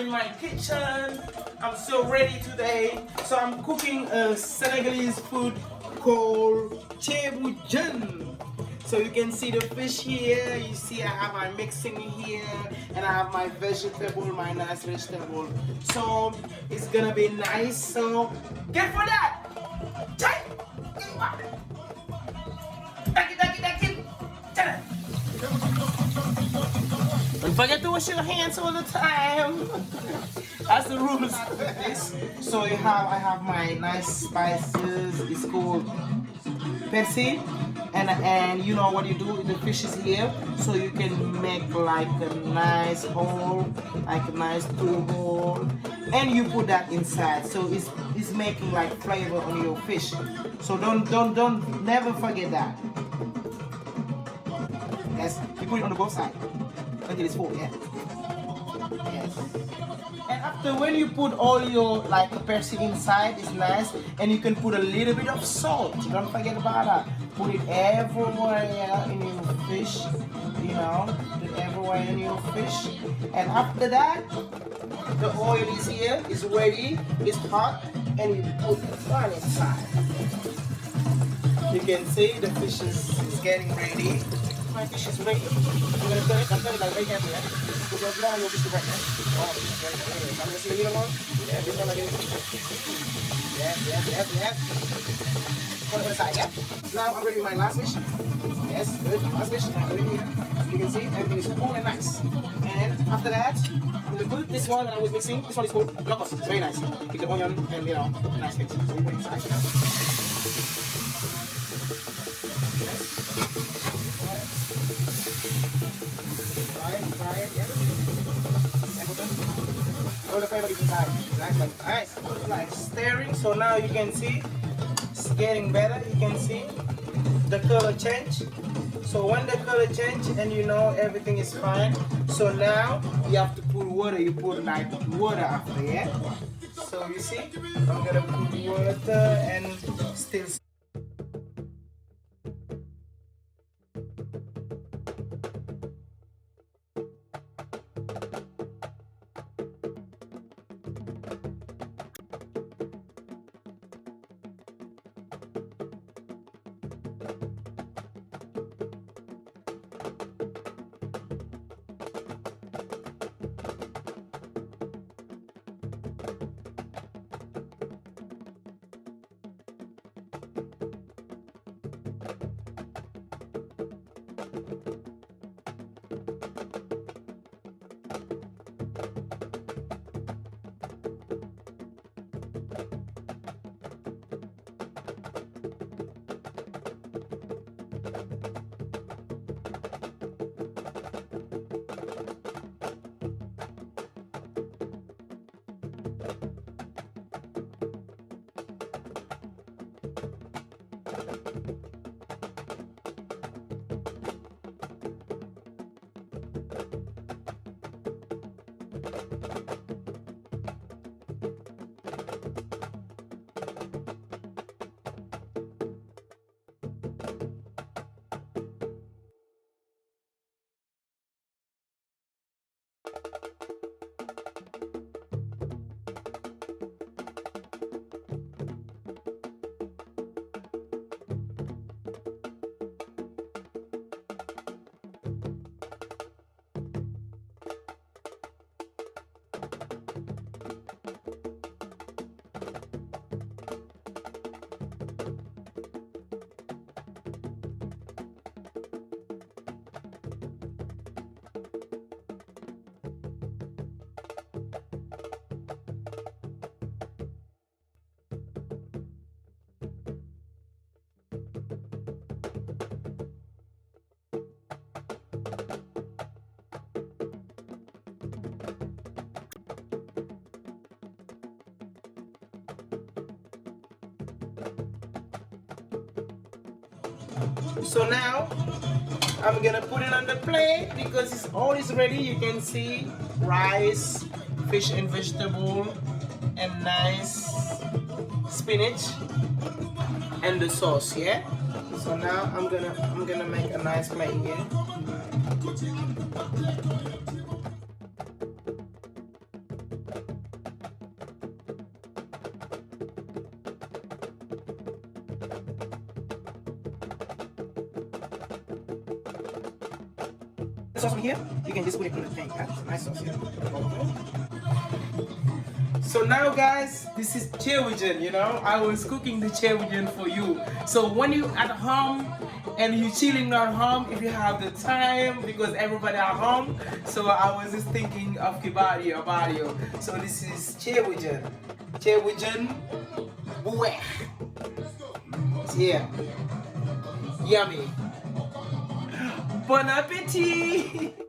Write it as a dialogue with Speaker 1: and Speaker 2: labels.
Speaker 1: in my kitchen. I'm so ready today. So I'm cooking a Senegalese food called Thieboudieune. So you can see the fish here. You see I have my mixing here, and I have my vegetable, my nice vegetable. So it's gonna be nice. So get for that. Don't forget to wash your hands all the time. That's the rules of this. So I have my nice spices. It's called persil, and you know what you do. The fish is here, so you can make like a nice hole, like a nice two hole, and you put that inside. So it's making like flavor on your fish. So don't never forget that. Yes, you put it on the both sides until it's full. Yeah. Yes. And after when you put all your like persil inside, it's nice, and you can put a little bit of salt. Don't forget about that. Put it everywhere in your fish, you know, put it everywhere in your fish. And after that, the oil is here, it's ready, it's hot, and you put the one inside. You can see the fish is getting ready. My fish is ready. I'm gonna turn it. I'm turning like right here. Because you don't want your fish to break. Oh, I'm gonna see the middle one. Yeah, this one like it. Yes. Put it on the side, yeah? Now I'm ready with my last fish. Yes, good. Last fish. Ready here. You can see everything is cool and nice. And after that, I'm gonna put this one that I was mixing. This one is called locust. It's very nice. With the onion and you know, nice mix. So we put it inside. Try it, yeah. All the flavor is inside. Exactly. Alright, like stirring. So now you can see it's getting better. You can see the color change. So when the color change and you know everything is fine. So now you have to put water. You put like water after, yeah. So you see, I'm gonna put water and still. So now I'm gonna put it on the plate because it's all is ready. You can see rice, fish and vegetable, and nice spinach and the sauce. Yeah. So now I'm gonna make a nice plate here. sauce on here, you can just put it in the thing. That's a nice sauce here. So now guys, this is Thieboudieune, you know. I was cooking the Thieboudieune for you. So when you at home and you chilling at home, if you have the time, because everybody at home, so I was just thinking of Kibadio, Abadio. So this is Thieboudieune. Thieboudieune bouet. Yeah. Yummy. Bon appetit!